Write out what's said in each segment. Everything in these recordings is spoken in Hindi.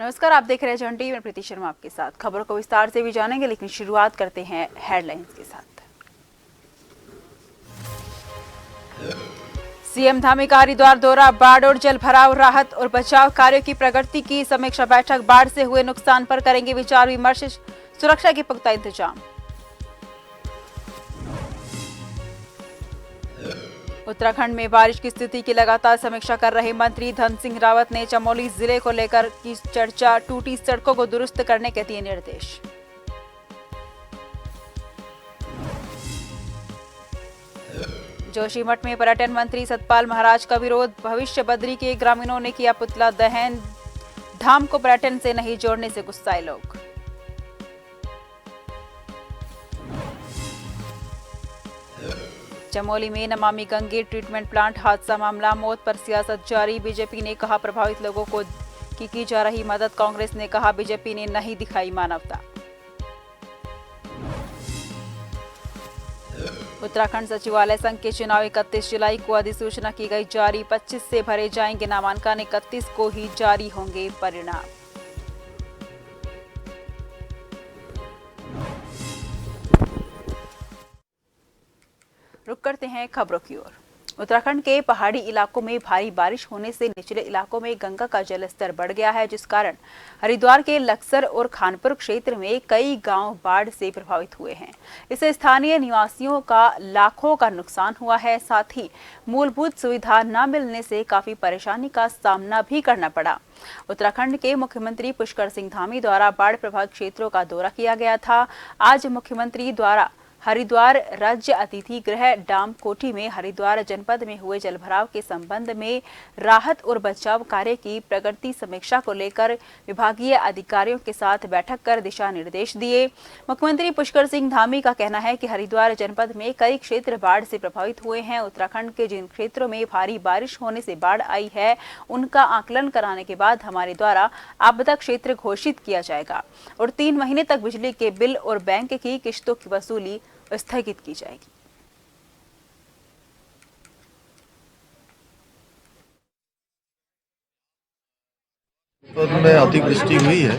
नमस्कार, आप देख रहे हैं जन टीवी में प्रीति शर्मा आपके साथ। खबरों को विस्तार से भी जानेंगे, लेकिन शुरुआत करते हैं हेडलाइंस के साथ। सीएम धामी का हरिद्वार दौरा, बाढ़ और जल भराव, राहत और बचाव कार्यों की प्रगति की समीक्षा बैठक। बाढ़ से हुए नुकसान पर करेंगे विचार विमर्श, सुरक्षा के पुख्ता इंतजाम। उत्तराखंड में बारिश की स्थिति की लगातार समीक्षा कर रहे मंत्री धन सिंह रावत ने चमोली जिले को लेकर की चर्चा, टूटी सड़कों को दुरुस्त करने के दिए निर्देश। जोशीमठ में पर्यटन मंत्री सतपाल महाराज का विरोध, भविष्य बद्री के ग्रामीणों ने किया पुतला दहन, धाम को पर्यटन से नहीं जोड़ने से गुस्साए लोग। चमोली में नमामि गंगे ट्रीटमेंट प्लांट हादसा मामला, मौत पर सियासत जारी, बीजेपी ने कहा प्रभावित लोगों को की जा रही मदद, कांग्रेस ने कहा बीजेपी ने नहीं दिखाई मानवता। उत्तराखंड सचिवालय संघ के चुनाव 31 जुलाई को अधिसूचना की गई जारी, 25 से भरे जाएंगे नामांकन, 31 को ही जारी होंगे परिणाम। रुक करते हैं खबरों की ओर। उत्तराखंड के पहाड़ी इलाकों में भारी बारिश होने से निचले इलाकों में गंगा का जलस्तर बढ़ गया है, जिस कारण हरिद्वार के लक्सर और खानपुर क्षेत्र में कई गांव बाढ़ से प्रभावित हुए हैं। इससे स्थानीय निवासियों का लाखों का नुकसान हुआ है, साथ ही मूलभूत सुविधा न मिलने से काफी परेशानी का सामना भी करना पड़ा। उत्तराखंड के मुख्यमंत्री पुष्कर सिंह धामी द्वारा बाढ़ प्रभावित क्षेत्रों का दौरा किया गया था। आज मुख्यमंत्री द्वारा हरिद्वार राज्य अतिथि गृह डाम कोठी में हरिद्वार जनपद में हुए जलभराव के संबंध में राहत और बचाव कार्य की प्रगति समीक्षा को लेकर विभागीय अधिकारियों के साथ बैठक कर दिशा निर्देश दिए। मुख्यमंत्री पुष्कर सिंह धामी का कहना है कि हरिद्वार जनपद में कई क्षेत्र बाढ़ से प्रभावित हुए हैं। उत्तराखंड के जिन क्षेत्रों में भारी बारिश होने से बाढ़ आई है, उनका आकलन कराने के बाद हमारे द्वारा आपदा क्षेत्र घोषित किया जाएगा और 3 महीने तक बिजली के बिल और बैंक की किश्तों की वसूली स्थगित की जाएगी। में अतिवृष्टि हुई है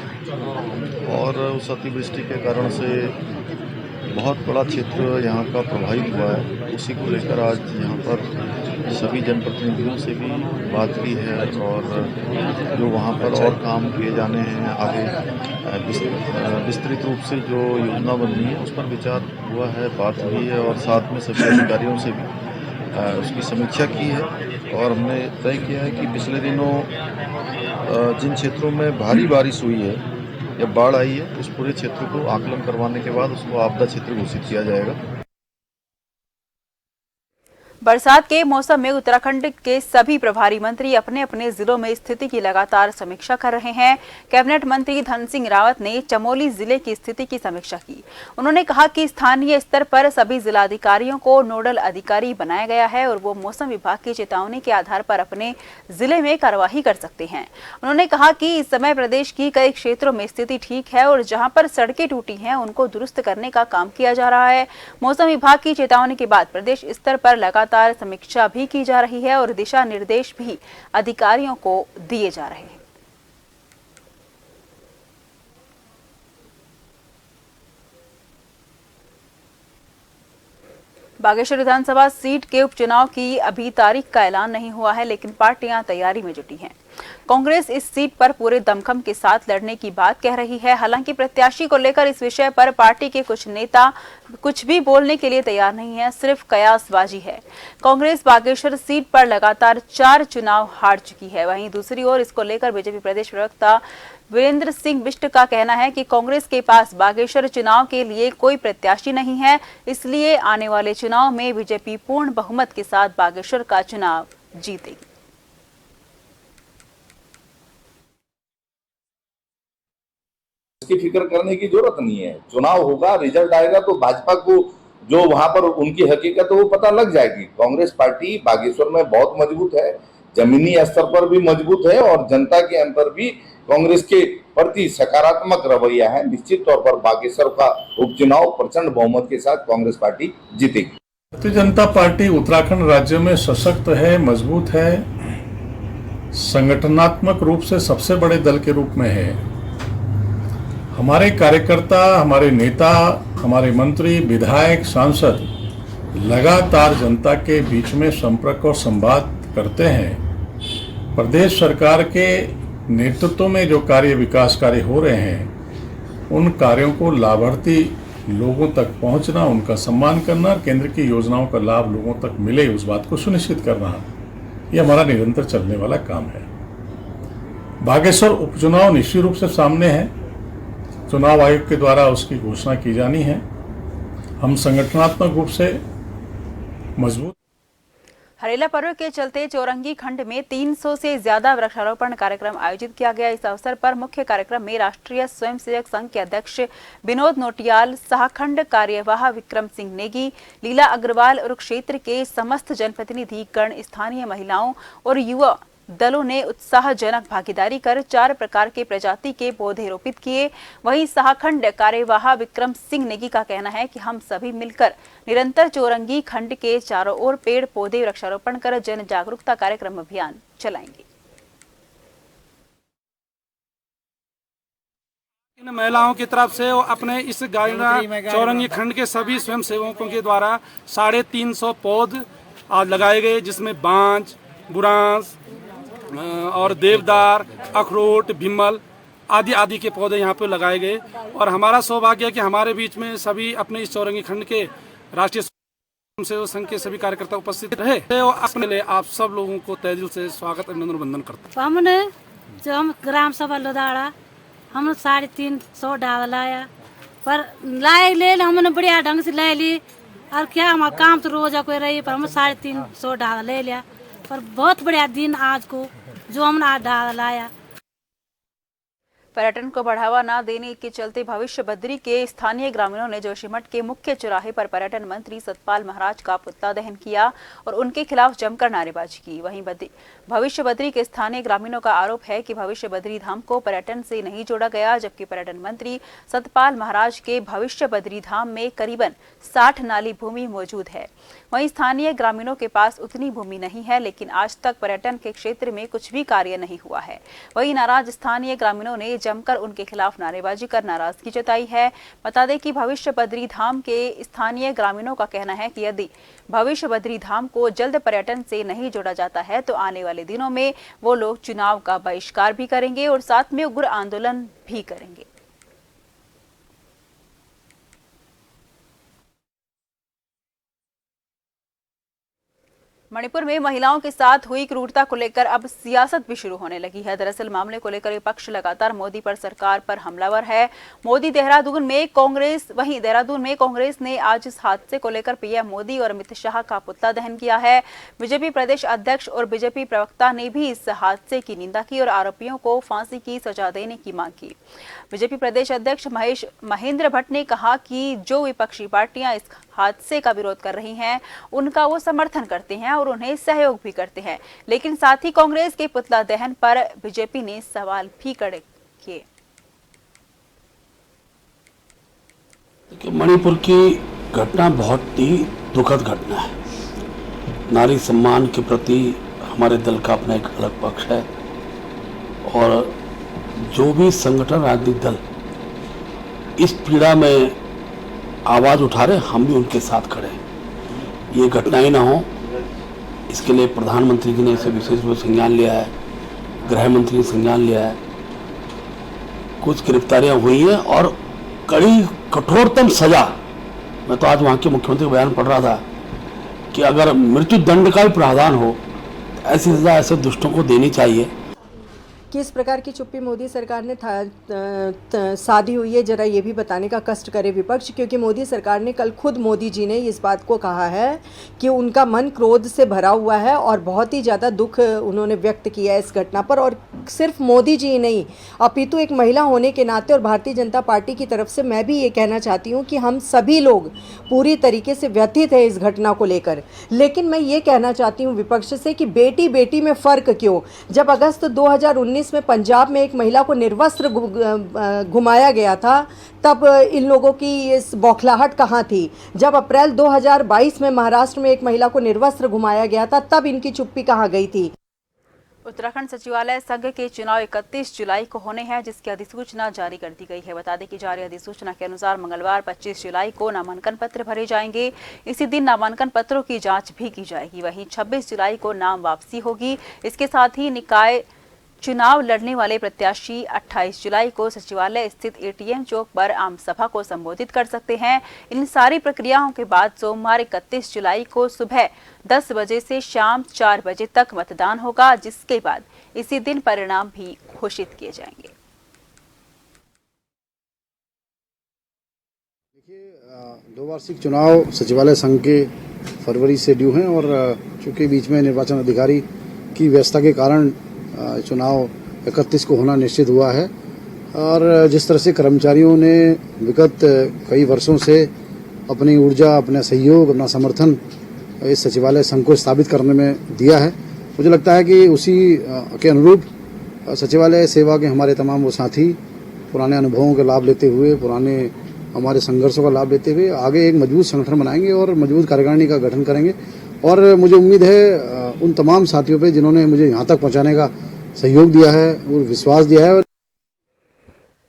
और उस अतिवृष्टि के कारण से बहुत बड़ा क्षेत्र यहाँ का प्रभावित हुआ है। उसी को लेकर आज यहाँ पर सभी जनप्रतिनिधियों से भी बात की है और जो वहाँ पर और काम किए जाने हैं आगे विस्तृत रूप से जो योजना बननी है उस पर विचार हुआ है, बात हुई है और साथ में सभी अधिकारियों से भी उसकी समीक्षा की है। और हमने तय किया है कि पिछले दिनों जिन क्षेत्रों में भारी बारिश हुई है या बाढ़ आई है, उस पूरे क्षेत्र को आकलन करवाने के बाद उसको आपदा क्षेत्र घोषित किया जाएगा। बरसात के मौसम में उत्तराखंड के सभी प्रभारी मंत्री अपने अपने जिलों में स्थिति की लगातार समीक्षा कर रहे हैं। कैबिनेट मंत्री धन सिंह रावत ने चमोली जिले की स्थिति की समीक्षा की। उन्होंने कहा कि स्थानीय स्तर पर सभी जिलाधिकारियों को नोडल अधिकारी बनाया गया है और वो मौसम विभाग की चेतावनी के आधार पर अपने जिले में कार्यवाही कर सकते हैं। उन्होंने कहा कि इस समय प्रदेश की कई क्षेत्रों में स्थिति ठीक है और जहाँ पर सड़कें टूटी हैं उनको दुरुस्त करने का काम किया जा रहा है। मौसम विभाग की चेतावनी के बाद प्रदेश स्तर पर लगातार समीक्षा भी की जा रही है और दिशा निर्देश भी अधिकारियों को दिए जा रहे हैं। बागेश्वर विधानसभा सीट के उपचुनाव की अभी तारीख का ऐलान नहीं हुआ है, लेकिन पार्टियां तैयारी में जुटी हैं। कांग्रेस इस सीट पर पूरे दमखम के साथ लड़ने की बात कह रही है। हालांकि प्रत्याशी को लेकर इस विषय पर पार्टी के कुछ नेता कुछ भी बोलने के लिए तैयार नहीं है, सिर्फ कयासबाजी है। कांग्रेस बागेश्वर सीट पर लगातार 4 चुनाव हार चुकी है। वहीं दूसरी ओर इसको लेकर बीजेपी प्रदेश प्रवक्ता वीरेंद्र सिंह बिष्ट का कहना है कि कांग्रेस के पास बागेश्वर चुनाव के लिए कोई प्रत्याशी नहीं है, इसलिए आने वाले चुनाव में बीजेपी पूर्ण बहुमत के साथ बागेश्वर का चुनाव जीतेगी। इसकी फिक्र करने की जरूरत नहीं है। चुनाव होगा, रिजल्ट आएगा तो भाजपा को जो वहां पर उनकी हकीकत है वो पता लग जाएगी। कांग्रेस पार्टी बागेश्वर में बहुत मजबूत है, जमीनी स्तर पर भी मजबूत है और जनता के अंदर भी कांग्रेस के प्रति सकारात्मक रवैया है। निश्चित तौर पर बागेश्वर का उपचुनाव प्रचंड बहुमत के साथ कांग्रेस पार्टी जीतेगी। भारतीय जनता पार्टी उत्तराखंड राज्य में सशक्त है, मजबूत है संगठनात्मक रूप से सबसे बड़े दल के रूप में है। हमारे कार्यकर्ता, हमारे नेता, हमारे मंत्री, विधायक, सांसद लगातार जनता के बीच में संपर्क और संवाद करते हैं। प्रदेश सरकार के नेतृत्व में जो विकास कार्य हो रहे हैं, उन कार्यों को लाभार्थी लोगों तक पहुंचना, उनका सम्मान करना, केंद्र की योजनाओं का लाभ लोगों तक मिले, उस बात को सुनिश्चित करना, ये हमारा निरंतर चलने वाला काम है। बागेश्वर उपचुनाव निश्चित रूप से सामने है। चुनाव आयोग के द्वारा उसकी घोषणा की जानी है। हम संगठनात्मक रूप से मजबूत। हरेला पर्व के चलते चौरंगी खंड में 300 से ज्यादा वृक्षारोपण कार्यक्रम आयोजित किया गया। इस अवसर पर मुख्य कार्यक्रम में राष्ट्रीय स्वयंसेवक संघ के अध्यक्ष विनोद नोटियाल, सहखंड कार्यवाह विक्रम सिंह नेगी, लीला अग्रवाल और क्षेत्र के समस्त जनप्रतिनिधि गण, स्थानीय महिलाओं और युवा दलों ने उत्साहजनक भागीदारी कर 4 प्रकार के प्रजाति के पौधे रोपित किए। वहीं सहखंड कार्यवाह विक्रम सिंह नेगी का कहना है कि हम सभी मिलकर निरंतर चौरंगी खंड के चारों ओर पेड़ पौधे वृक्षारोपण कर जन जागरूकता कार्यक्रम अभियान चलाएंगे। इन महिलाओं की तरफ से अपने इस चौरंगी खंड के सभी स्वयं सेवकों के द्वारा 350 पौध आज लगाए गए, जिसमें बांज, बुरांस और देवदार, अखरोट, भिम्मल आदि आदि के पौधे यहाँ पे लगाए गए। और हमारा सौभाग्य है कि हमारे बीच में सभी अपने इस चौरंगी खंड के राष्ट्रीय स्वयंसेवक संघ के सभी कार्यकर्ता उपस्थित रहे। तो अपने लिए आप सब लोगों को तहे दिल से स्वागत, अभिनंदन, वंदन करते हैं। हमने जो हम ग्राम सभा लुधाड़ा हमने 350 डाल लाया, पर लाए ले हमने बढ़िया ढंग से ले ली। और क्या हमारा काम तो रोजा कोई रही, पर हमने 350 डाल ले लिया। पर बहुत बढ़िया दिन आज को जो हमने आज डाल लाया। पर्यटन को बढ़ावा न देने के चलते भविष्य बद्री के स्थानीय ग्रामीणों ने जोशीमठ के मुख्य चौराहे पर पर्यटन मंत्री सतपाल महाराज का पुतला दहन किया और उनके खिलाफ जमकर नारेबाजी की। वहीं भविष्य बद्री के स्थानीय ग्रामीणों का आरोप है कि भविष्य बद्री धाम को पर्यटन से नहीं जोड़ा गया, जबकि पर्यटन मंत्री सतपाल महाराज के भविष्य बद्री धाम में करीबन 60 नाली भूमि मौजूद है। वहीं स्थानीय ग्रामीणों के पास उतनी भूमि नहीं है, लेकिन आज तक पर्यटन के क्षेत्र में कुछ भी कार्य नहीं हुआ है। वहीं नाराज स्थानीय ग्रामीणों ने जमकर उनके खिलाफ नारेबाजी कर नाराजगी जताई है। बता दें कि भविष्य बद्री धाम के स्थानीय ग्रामीणों का कहना है कि यदि भविष्य बद्री धाम को जल्द पर्यटन से नहीं जोड़ा जाता है तो आने वाले दिनों में वो लोग चुनाव का बहिष्कार भी करेंगे और साथ में उग्र आंदोलन भी करेंगे। मणिपुर में महिलाओं के साथ हुई क्रूरता को लेकर अब सियासत भी शुरू होने लगी है। दरअसल मामले को लेकर विपक्ष लगातार मोदी पर सरकार पर हमलावर है। वहीं देहरादून में कांग्रेस ने आज इस हादसे को लेकर पीएम मोदी और अमित शाह का पुतला दहन किया है। बीजेपी प्रदेश अध्यक्ष और बीजेपी प्रवक्ता ने भी इस हादसे की निंदा की और आरोपियों को फांसी की सजा देने की मांग की। बीजेपी प्रदेश अध्यक्ष महेंद्र भट्ट ने कहा कि जो विपक्षी पार्टियां इस हादसे का विरोध कर रही हैं, उनका वो समर्थन करते हैं और उन्हें सहयोग भी करते हैं, लेकिन साथ ही कांग्रेस के पुतला दहन पर बीजेपी ने सवाल भी खड़े किए। मणिपुर की घटना बहुत ही दुखद घटना है। नारी सम्मान के प्रति हमारे दल का अपना एक अलग पक्ष है और जो भी संगठन, राजनीतिक दल इस पीड़ा में आवाज उठा रहे, हम भी उनके साथ खड़े हैं। ये घटनाएं ना हो, इसके लिए प्रधानमंत्री जी ने इसे विशेष रूप से संज्ञान लिया है, गृह मंत्री ने संज्ञान लिया है। कुछ गिरफ्तारियां हुई हैं और कड़ी कठोरतम सजा। मैं तो आज वहाँ के मुख्यमंत्री का बयान पढ़ रहा था कि अगर मृत्यु दंड का भी प्रावधान हो तो ऐसी सजा ऐसे दुष्टों को देनी चाहिए। किस प्रकार की चुप्पी मोदी सरकार ने साधी हुई है, जरा ये भी बताने का कष्ट करे विपक्ष, क्योंकि मोदी सरकार ने कल खुद मोदी जी ने इस बात को कहा है कि उनका मन क्रोध से भरा हुआ है और बहुत ही ज़्यादा दुख उन्होंने व्यक्त किया है इस घटना पर। और सिर्फ मोदी जी नहीं, अपितु एक महिला होने के नाते और भारतीय जनता पार्टी की तरफ से मैं भी ये कहना चाहती हूँ कि हम सभी लोग पूरी तरीके से व्यथित है इस घटना को लेकर। लेकिन मैं ये कहना चाहती हूँ विपक्ष से कि बेटी बेटी में फ़र्क क्यों? जब अगस्त 2019 में पंजाब में एक महिला को निर्वस्त्र घुमाया गया था, तब इन लोगों की इस बौखलाहट कहाँ थी? जब अप्रैल 2022 में महाराष्ट्र में एक महिला को निर्वस्त्र घुमाया गया था, तब इनकी चुप्पी कहाँ गई थी? उत्तराखंड सचिवालय संघ के चुनाव 31 जुलाई को होने हैं, जिसकी अधिसूचना जारी कर दी गई है। बता दें कि जारी अधिसूचना के अनुसार मंगलवार 25 जुलाई को नामांकन पत्र भरे जाएंगे। इसी दिन नामांकन पत्रों की जांच भी की जाएगी। वहीं 26 जुलाई को नाम वापसी होगी। इसके साथ ही निकाय चुनाव लड़ने वाले प्रत्याशी 28 जुलाई को सचिवालय स्थित एटीएम चौक पर आम सभा को संबोधित कर सकते हैं। इन सारी प्रक्रियाओं के बाद सोमवार 31 जुलाई को सुबह 10 बजे से शाम 4 बजे तक मतदान होगा, जिसके बाद इसी दिन परिणाम भी घोषित किए जाएंगे। देखिए, 2 वार्षिक चुनाव सचिवालय संघ के फरवरी से ड्यू हैं और चूंकि बीच में निर्वाचन अधिकारी की व्यवस्था के कारण चुनाव 31 को होना निश्चित हुआ है। और जिस तरह से कर्मचारियों ने विगत कई वर्षों से अपनी ऊर्जा, अपना सहयोग, अपना समर्थन इस सचिवालय संघ को स्थापित करने में दिया है, मुझे लगता है कि उसी के अनुरूप सचिवालय सेवा के हमारे तमाम वो साथी पुराने अनुभवों का लाभ लेते हुए, पुराने हमारे संघर्षों का लाभ लेते हुए आगे एक मजबूत संगठन बनाएंगे और मजबूत कार्यकारिणी का गठन करेंगे। और मुझे उम्मीद है उन तमाम साथियों पे जिन्होंने मुझे यहाँ तक पहुँचाने का सहयोग दिया है और विश्वास दिया है।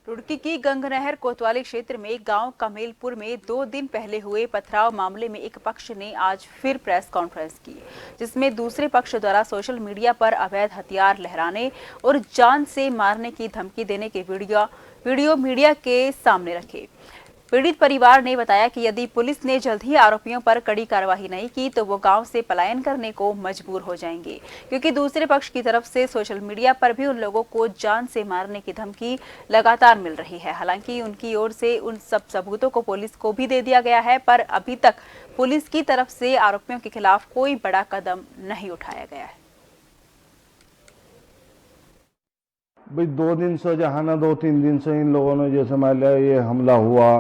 रुड़की की गंगनहर कोतवाली क्षेत्र में गांव कमेलपुर में 2 दिन पहले हुए पथराव मामले में एक पक्ष ने आज फिर प्रेस कॉन्फ्रेंस की, जिसमें दूसरे पक्ष द्वारा सोशल मीडिया पर अवैध हथियार लहराने और जान से मारने की धमकी देने के वीडियो मीडिया के सामने रखे। पीड़ित परिवार ने बताया कि यदि पुलिस ने जल्द ही आरोपियों पर कड़ी कार्रवाई नहीं की तो वो गांव से पलायन करने को मजबूर हो जाएंगे, क्योंकि दूसरे पक्ष की तरफ से सोशल मीडिया पर भी उन लोगों को जान से मारने की धमकी लगातार मिल रही है। हालांकि उनकी ओर से उन सब सबूतों को पुलिस को भी दे दिया गया है, पर अभी तक पुलिस की तरफ से आरोपियों के खिलाफ कोई बड़ा कदम नहीं उठाया गया है। भाई 2 दिन से जहाँ ना 2-3 दिन से इन लोगों ने जैसे मान लिया ये हमला हुआ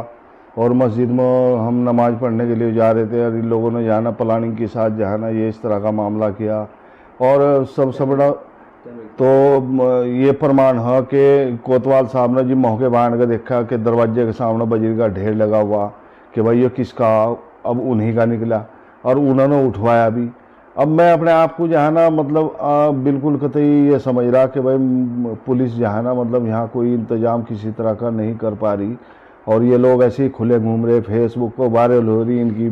और मस्जिद में हम नमाज पढ़ने के लिए जा रहे थे और इन लोगों ने जाना प्लानिंग के साथ जहाँ ये इस तरह का मामला किया। और सबसे बड़ा तो ये प्रमाण है कि कोतवाल साहब ने जी मौके बांध के देखा कि दरवाजे के सामने बजरी का ढेर लगा हुआ कि भाई ये किसका, अब उन्हीं का निकला और उन्होंने उठवाया भी। अब मैं अपने आप को जहाँ ना मतलब बिल्कुल कतई ये समझ रहा कि भाई पुलिस जहाँ ना मतलब यहाँ कोई इंतजाम किसी तरह का नहीं कर पा रही और ये लोग ऐसे ही खुले घूम रहे, फेसबुक पर वायरल हो रही इनकी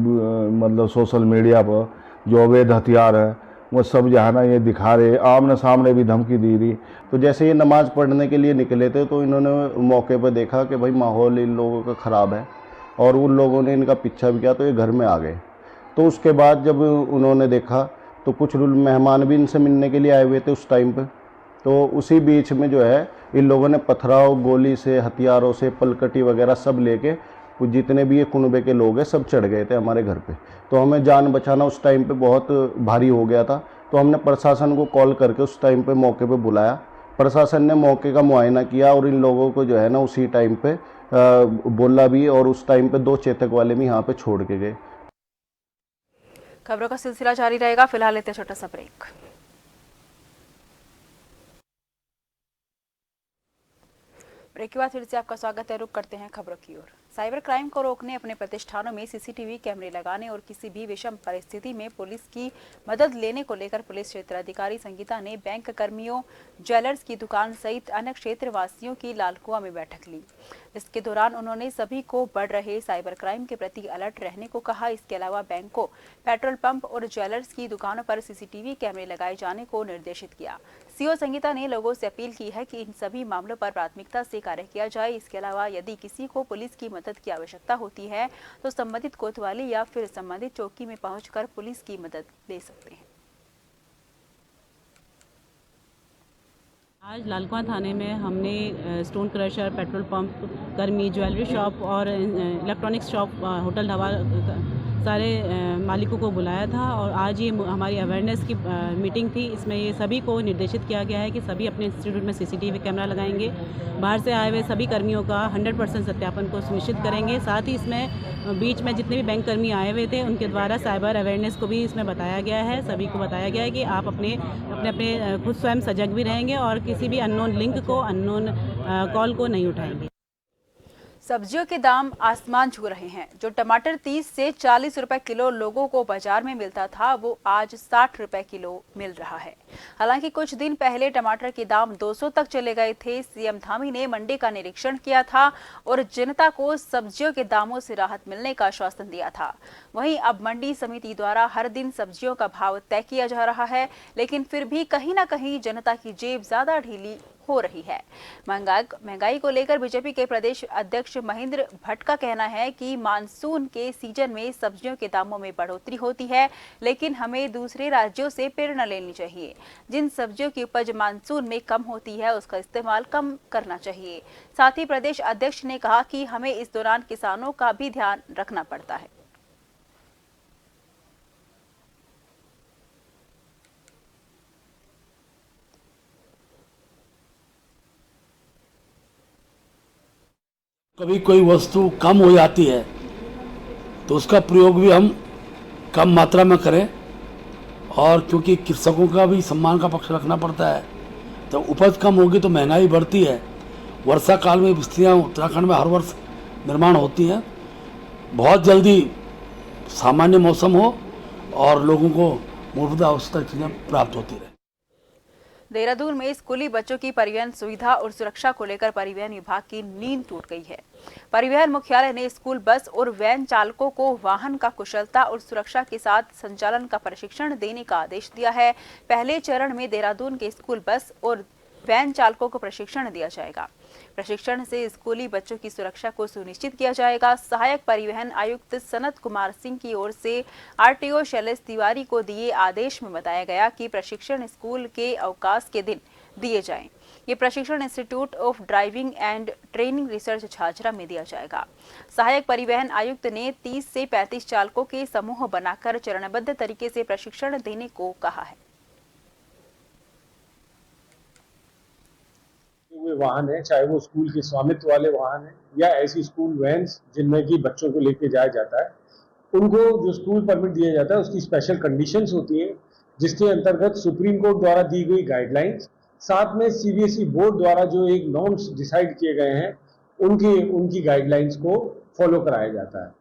मतलब सोशल मीडिया पर जो अवैध हथियार है वो सब जहाँ ना ये दिखा रहे, आमने सामने भी धमकी दी रही। तो जैसे ये नमाज़ पढ़ने के लिए निकले थे तो इन्होंने मौके पर देखा कि भाई माहौल इन लोगों का ख़राब है और उन लोगों ने इनका पीछा भी किया तो ये घर में आ गए। तो उसके बाद जब उन्होंने देखा तो कुछ मेहमान भी इनसे मिलने के लिए आए हुए थे उस टाइम पे, तो उसी बीच में जो है इन लोगों ने पथराव, गोली से, हथियारों से, पलकटी वगैरह सब लेके जितने भी ये कुनबे के लोग हैं सब चढ़ गए थे हमारे घर पे। तो हमें जान बचाना उस टाइम पे बहुत भारी हो गया था। तो हमने प्रशासन को कॉल करके उस टाइम पे मौके पे बुलाया। प्रशासन ने मौके का मुआयना किया और इन लोगों को जो है ना उसी टाइम पे बोला भी और उस टाइम पे 2 चेतक वाले भी यहाँ पे छोड़ के गए। खबरों का सिलसिला जारी रहेगा, फिलहाल लेते छोटा सा ब्रेक। ब्रेक के बाद फिर से आपका स्वागत है। रुक करते हैं खबरों की ओर। साइबर क्राइम को रोकने, अपने प्रतिष्ठानों में सीसीटीवी कैमरे लगाने और किसी भी विषम परिस्थिति में पुलिस की मदद लेने को लेकर पुलिस क्षेत्र अधिकारी संगीता ने बैंक कर्मियों, ज्वेलर्स की दुकान सहित अन्य क्षेत्रवासियों की लालकुआ में बैठक ली। इसके दौरान उन्होंने सभी को बढ़ रहे साइबर क्राइम के प्रति अलर्ट रहने को कहा। इसके अलावा बैंकों, पेट्रोल पंप और ज्वेलर्स की दुकानों पर सीसीटीवी कैमरे लगाए जाने को निर्देशित किया। सीओ संगीता ने लोगों से अपील की है कि इन सभी मामलों पर प्राथमिकता से कार्य किया जाए। इसके अलावा यदि किसी को पुलिस की मदद की आवश्यकता होती है तो संबंधित कोतवाली या फिर संबंधित चौकी में पहुंचकर पुलिस की मदद ले सकते हैं। आज लालकुआं थाने में हमने स्टोन क्रशर, पेट्रोल पंप कर्मी, ज्वेलरी शॉप और इलेक्ट्रॉनिक्स शॉप, होटल ढाबा सारे मालिकों को बुलाया था और आज ये हमारी अवेयरनेस की मीटिंग थी। इसमें ये सभी को निर्देशित किया गया है कि सभी अपने इंस्टीट्यूट में सीसीटीवी कैमरा लगाएंगे। बाहर से आए हुए सभी कर्मियों का 100% सत्यापन को सुनिश्चित करेंगे। साथ ही इसमें बीच में जितने भी बैंक कर्मी आए हुए थे उनके द्वारा साइबर अवेयरनेस को भी इसमें बताया गया है। सभी को बताया गया है कि आप अपने खुद स्वयं सजग भी रहेंगे और किसी भी अननोन लिंक को, अननोन कॉल को नहीं उठाएंगे। सब्जियों के दाम आसमान छू रहे हैं। जो टमाटर 30 से 40 रुपए किलो लोगों को बाजार में मिलता था, वो आज 60 रुपए किलो मिल रहा है। हालांकि कुछ दिन पहले टमाटर के दाम 200 तक चले गए थे। सीएम धामी ने मंडी का निरीक्षण किया था और जनता को सब्जियों के दामों से राहत मिलने का आश्वासन दिया था। वहीं अब मंडी समिति द्वारा हर दिन सब्जियों का भाव तय किया जा रहा है, लेकिन फिर भी कहीं ना कहीं जनता की जेब ज्यादा ढीली हो रही है। महंगाई को लेकर बीजेपी के प्रदेश अध्यक्ष महेंद्र भट्ट का कहना है कि मानसून के सीजन में सब्जियों के दामों में बढ़ोतरी होती है, लेकिन हमें दूसरे राज्यों से प्रेरणा लेनी चाहिए। जिन सब्जियों की उपज मानसून में कम होती है, उसका इस्तेमाल कम करना चाहिए। साथ ही प्रदेश अध्यक्ष ने कहा कि हमें इस दौरान किसानों का भी ध्यान रखना पड़ता है। कभी कोई वस्तु कम हो जाती है तो उसका प्रयोग भी हम कम मात्रा में करें, और क्योंकि कृषकों का भी सम्मान का पक्ष रखना पड़ता है, तो उपज कम होगी तो महंगाई बढ़ती है। वर्षा काल में बस्तियाँ उत्तराखंड में हर वर्ष निर्माण होती हैं। बहुत जल्दी सामान्य मौसम हो और लोगों को मूलभूत आवश्यकता चीज़ें प्राप्त होती रहे। देहरादून में स्कूली बच्चों की परिवहन सुविधा और सुरक्षा को लेकर परिवहन विभाग की नींद टूट गई है। परिवहन मुख्यालय ने स्कूल बस और वैन चालकों को वाहन का कुशलता और सुरक्षा के साथ संचालन का प्रशिक्षण देने का आदेश दिया है। पहले चरण में देहरादून के स्कूल बस और वैन चालकों को प्रशिक्षण दिया जाएगा। प्रशिक्षण से स्कूली बच्चों की सुरक्षा को सुनिश्चित किया जाएगा। सहायक परिवहन आयुक्त सनत कुमार सिंह की ओर से आरटीओ शैलेश तिवारी को दिए आदेश में बताया गया कि प्रशिक्षण स्कूल के अवकाश के दिन दिए जाएं। ये प्रशिक्षण institute of driving and training research Jhajhra में दिया जाएगा। सहायक परिवहन आयुक्त ने 30 से 35 चालकों के समूह बनाकर चरणबद्ध तरीके से प्रशिक्षण देने को कहा है। हुए वाहन है, चाहे वो स्कूल के स्वामित्व वाले वाहन है या ऐसी स्कूल वैन्स जिनमें कि बच्चों को लेके जाया जाता है, उनको जो स्कूल परमिट दिया जाता है उसकी स्पेशल कंडीशंस होती है, जिसके अंतर्गत सुप्रीम कोर्ट द्वारा दी गई गाइडलाइंस, साथ में सीबीएसई बोर्ड द्वारा जो एक नॉर्म्स डिसाइड किए गए हैं उनकी गाइडलाइंस को फॉलो कराया जाता है।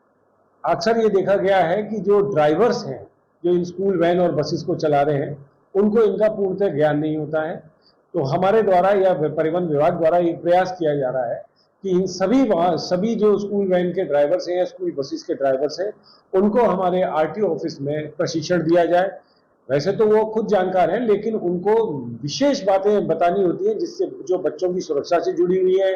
अक्सर ये देखा गया है कि जो ड्राइवर्स हैं जो इन स्कूल वैन और बसेस को चला रहे हैं, उनको इनका पूर्णतः ज्ञान नहीं होता है। तो हमारे द्वारा या परिवहन विभाग द्वारा ये प्रयास किया जा रहा है कि इन सभी जो स्कूल वैन के ड्राइवर्स हैं या स्कूल बसेस के ड्राइवर्स हैं, उनको हमारे आरटीओ ऑफिस में प्रशिक्षण दिया जाए। वैसे तो वो खुद जानकार हैं, लेकिन उनको विशेष बातें बतानी होती हैं जिससे जो बच्चों की सुरक्षा से जुड़ी हुई है।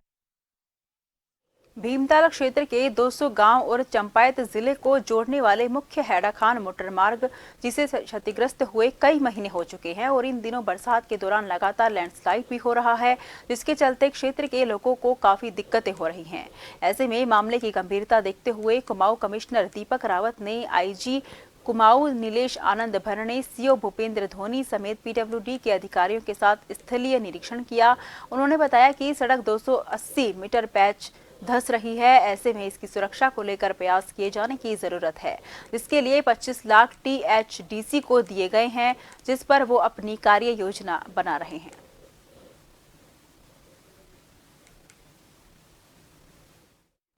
भीमताल क्षेत्र के 200 गांव और चंपायत जिले को जोड़ने वाले मुख्य हैडाखान मोटर मार्ग जिसे क्षतिग्रस्त हुए कई महीने हो चुके हैं और इन दिनों बरसात के दौरान लगातार लैंडस्लाइड भी हो रहा है, जिसके चलते क्षेत्र के लोगों को काफी दिक्कतें हो रही हैं। ऐसे में मामले की गंभीरता देखते हुए कुमाऊं कमिश्नर दीपक रावत ने आईजी कुमाऊं नीलेश आनंद भरणे, सीओ भूपेंद्र धोनी समेत पीडब्ल्यूडी के अधिकारियों के साथ स्थलीय निरीक्षण किया। उन्होंने बताया कि सड़क 280 मीटर पैच धंस रही है। ऐसे में इसकी सुरक्षा को लेकर प्रयास किए जाने की जरूरत है, जिसके लिए 25 लाख THDC को दिए गए हैं, जिस पर वो अपनी कार्य योजना बना रहे हैं।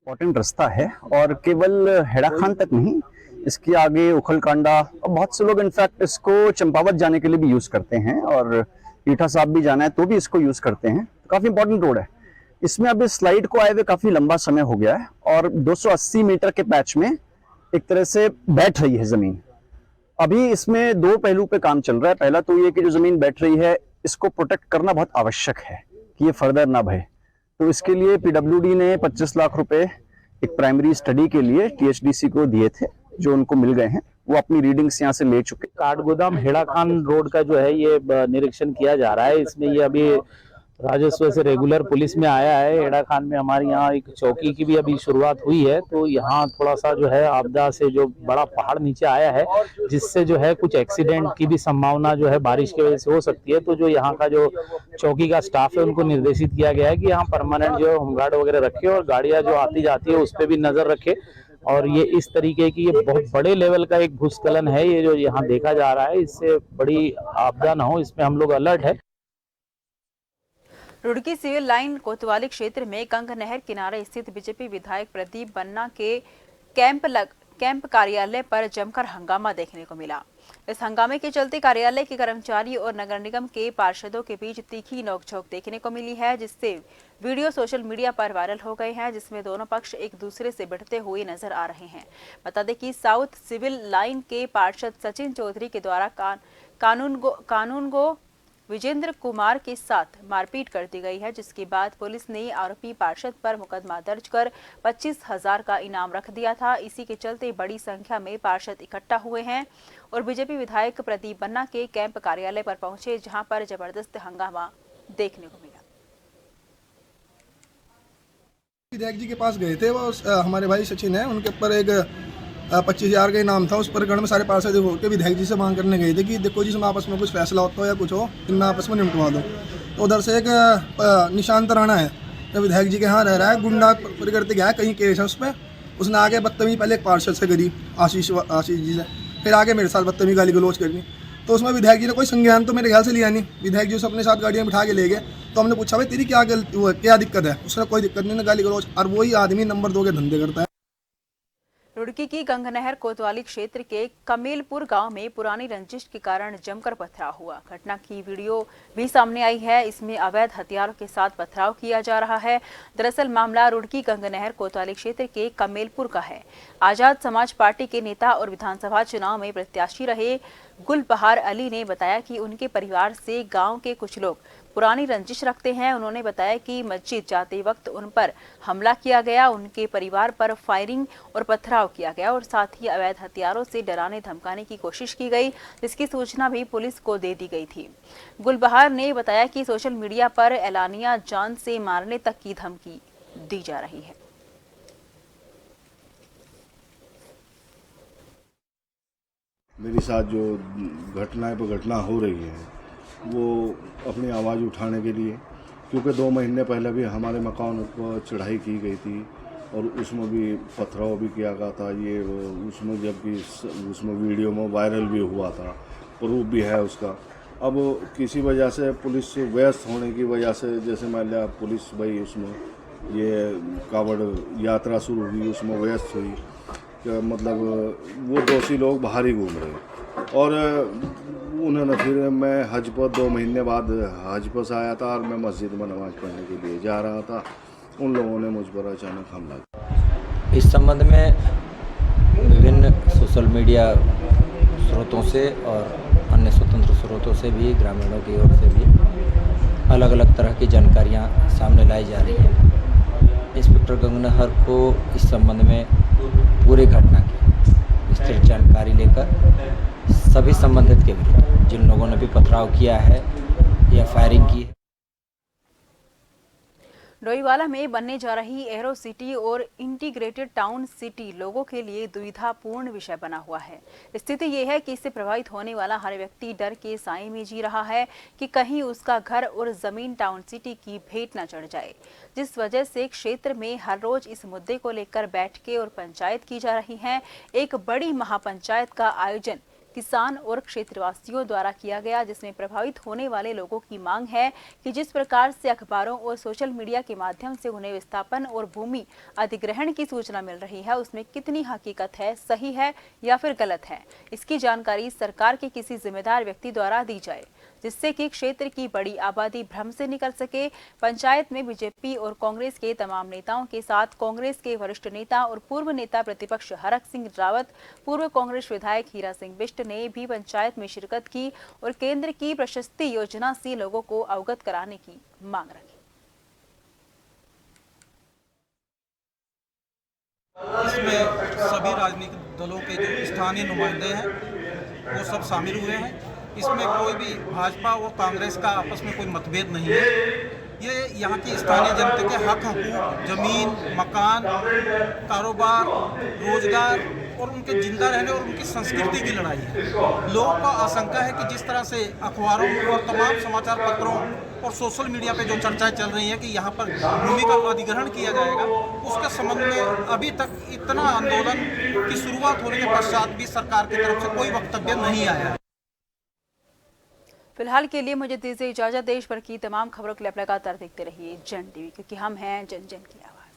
इम्पोर्टेंट रास्ता है और केवल हैडाखान तक नहीं, इसके आगे उखलकांडा और बहुत से लोग इनफैक्ट इसको चंपावत जाने के लिए भी यूज करते हैं और ईटा साहब भी जाना है तो भी इसको यूज करते हैं। काफी इंपॉर्टेंट रोड है। इसमें अभी स्लाइड को आए हुए काफी लंबा समय हो गया है और 280 मीटर के पैच में एक तरह से बैठ रही है जमीन। अभी इसमें दो पहलू पे काम चल रहा है। पहला तो ये कि जो जमीन बैठ रही है इसको प्रोटेक्ट करना बहुत आवश्यक है कि ये फर्दर ना बहे। तो इसके लिए पीडब्ल्यूडी ने 25 लाख रुपए एक प्राइमरी स्टडी के लिए THDC को दिए थे, जो उनको मिल गए हैं। वो अपनी रीडिंग्स यहाँ से ले चुके। काठगोदाम हेड़ाखान रोड का जो है ये निरीक्षण किया जा रहा है। इसमें ये अभी राजस्व से रेगुलर पुलिस में आया है। हेड़ाखान में हमारे यहाँ एक चौकी की भी अभी शुरुआत हुई है, तो यहाँ थोड़ा सा जो है आपदा से जो बड़ा पहाड़ नीचे आया है, जिससे जो है कुछ एक्सीडेंट की भी संभावना जो है बारिश की वजह से हो सकती है। तो जो यहाँ का जो चौकी का स्टाफ है उनको निर्देशित किया गया है कि यहाँ परमानेंट जो होमगार्ड वगैरह रखे और गाड़ियाँ जो आती जाती है उस पर भी नजर रखे। और ये इस तरीके की ये बहुत बड़े लेवल का एक भूस्खलन है ये जो यहाँ देखा जा रहा है, इससे बड़ी आपदा न हो, इसमें हम लोग अलर्ट है। रुड़की सिविल लाइन कोतवाली क्षेत्र में गंग नहर किनारे स्थित बीजेपी विधायक प्रदीप बन्ना के कैंप कार्यालय पर जमकर हंगामा देखने को मिला। इस हंगामे के चलते कार्यालय के कर्मचारी और नगर निगम के पार्षदों के बीच तीखी नोकझोंक देखने को मिली है, जिससे वीडियो सोशल मीडिया पर वायरल हो गए हैं, जिसमें दोनों पक्ष एक दूसरे से भिड़ते हुए नजर आ रहे हैं। बता दें कि साउथ सिविल लाइन के पार्षद सचिन चौधरी के द्वारा कानूनगो विजेंद्र कुमार के साथ मारपीट कर दी गई है, जिसके बाद पुलिस ने आरोपी पार्षद पर मुकदमा दर्ज कर 25,000 का इनाम रख दिया था। इसी के चलते बड़ी संख्या में पार्षद इकट्ठा हुए हैं और बीजेपी विधायक प्रदीप बन्ना के कैंप कार्यालय पर पहुंचे, जहां पर जबरदस्त हंगामा देखने को मिला। विधायक जी के पास गए थे, वो हमारे भाई सचिन है, उनके ऊपर एक 25,000 का इनाम था। उस पर गण में सारे पार्षद होकर विधायक जी से मांग करने गए थे कि देखो जी, इसमें आपस में कुछ फैसला होता हो या कुछ हो, इनमें आपस में निपटवा दो। तो उधर से एक निशांत राणा है, जो विधायक जी के यहाँ रह रहा है, गुंडा प्रकृति गया है, कहीं केस है उस पर। उसने आगे बदतमीजी पहले एक पार्षद से करी, आशीष जी से, फिर आगे मेरे साथ बदतमीजी गाली गलौज करनी। तो उसमें विधायक जी ने कोई संज्ञान तो मेरे ख्याल से लिया नहीं। विधायक जी उसे अपने साथ गाड़ियाँ बिठा के ले गए। तो हमने पूछा भाई तेरी क्या गलती हुआ, क्या दिक्कत है? उसने कोई दिक्कत नहीं, गाली गलौज। और वही आदमी नंबर 2 के धंधे करता है। रुड़की की गंग नहर कोतवाली क्षेत्र के कमेलपुर गांव में पुरानी रंजिश के कारण जमकर पथराव हुआ। घटना की वीडियो भी सामने आई है। इसमें अवैध हथियारों के साथ पथराव किया जा रहा है। दरअसल मामला रुड़की गंग नहर कोतवाली क्षेत्र के कमेलपुर का है। आजाद समाज पार्टी के नेता और विधानसभा चुनाव में प्रत्याशी रहे गुलबहार अली ने बताया कि उनके परिवार से गाँव के कुछ लोग पुरानी रंजिश रखते हैं। उन्होंने बताया कि मस्जिद जाते वक्त उन पर हमला किया गया, उनके परिवार पर फायरिंग और पथराव किया गया और साथ ही अवैध हथियारों से डराने धमकाने की कोशिश की गई, जिसकी सूचना भी पुलिस को दे दी गई थी। गुलबहार ने बताया कि सोशल मीडिया पर एलानिया जान से मारने तक की धमकी दी जा रही है। मेरे साथ जो घटनाएं पर घटना हो रही है, वो अपनी आवाज़ उठाने के लिए, क्योंकि 2 महीने पहले भी हमारे मकान पर चढ़ाई की गई थी और उसमें भी पथराव भी किया गया था। ये उसमें जबकि उसमें वीडियो में वायरल भी हुआ था, प्रूफ भी है उसका। अब किसी वजह से पुलिस व्यस्त होने की वजह से, जैसे मान लिया पुलिस भाई उसमें ये कावड़ यात्रा शुरू हुई, उसमें व्यस्त हुई, मतलब वो दोषी लोग बाहर ही घूम रहे। और उन्होंने फिर मैं हज पर 2 महीने बाद हज पर से आया था और मैं मस्जिद में नमाज़ पढ़ने के लिए जा रहा था। उन लोगों ने मुझ पर अचानक हमला किया। इस संबंध में विभिन्न सोशल मीडिया स्रोतों से और अन्य स्वतंत्र स्रोतों से भी, ग्रामीणों की ओर से भी अलग अलग तरह की जानकारियां सामने लाई जा रही हैं। इंस्पेक्टर गंगनहर को इस संबंध में पूरी घटना की विस्तृत जानकारी लेकर सभी संबंधित के विरुद्ध जिन लोगों ने भी पथराव किया है या फायरिंग की है। डोईवाला में बनने जा रही एरो सिटी और इंटीग्रेटेड टाउन सिटी लोगों के लिए दुविधापूर्ण विषय बना हुआ है। स्थिति ये है कि इससे प्रभावित होने वाला हर व्यक्ति डर के साए में जी रहा है कि कहीं उसका घर और जमीन टाउन सिटी की भेंट न चढ़ जाए, जिस वजह से क्षेत्र में हर रोज इस मुद्दे को लेकर बैठकें और पंचायत की जा रही हैं। एक बड़ी महापंचायत का आयोजन किसान और क्षेत्रवासियों द्वारा किया गया, जिसमें प्रभावित होने वाले लोगों की मांग है कि जिस प्रकार से अखबारों और सोशल मीडिया के माध्यम से उन्हें विस्थापन और भूमि अधिग्रहण की सूचना मिल रही है, उसमें कितनी हकीकत है, सही है या फिर गलत है, इसकी जानकारी सरकार के किसी जिम्मेदार व्यक्ति द्वारा दी जाए, जिससे कि क्षेत्र की बड़ी आबादी भ्रम से निकल सके। पंचायत में बीजेपी और कांग्रेस के तमाम नेताओं के साथ कांग्रेस के वरिष्ठ नेता और पूर्व नेता प्रतिपक्ष हरक सिंह रावत, पूर्व कांग्रेस विधायक हीरा सिंह बिष्ट ने भी पंचायत में शिरकत की और केंद्र की प्रशस्ति योजना से लोगों को अवगत कराने की मांग रखी। इसमें सभी राजनीतिक दलों के जो स्थानीय नुमाइंदे हैं वो सब शामिल हुए हैं। इसमें कोई भी भाजपा और कांग्रेस का आपस में कोई मतभेद नहीं है। ये यहाँ की स्थानीय जनता के हक हकूक, जमीन, मकान, कारोबार, रोजगार और उनके जिंदा रहने और उनकी संस्कृति की लड़ाई है। लोगों का आशंका है कि जिस तरह से अखबारों और तमाम समाचार पत्रों और सोशल मीडिया पे जो चर्चाएं चल रही हैं कि यहाँ पर भूमि का अधिग्रहण किया जाएगा, उसके संबंध में अभी तक इतना आंदोलन की शुरुआत होने के पश्चात भी सरकार की तरफ से कोई वक्तव्य नहीं आया है। फिलहाल के लिए मुझे दीजिए इजाजत। देश भर की तमाम खबरों के लिए आप लगातार देखते रहिए जन टीवी, क्योंकि हम हैं जन जन की आवाज।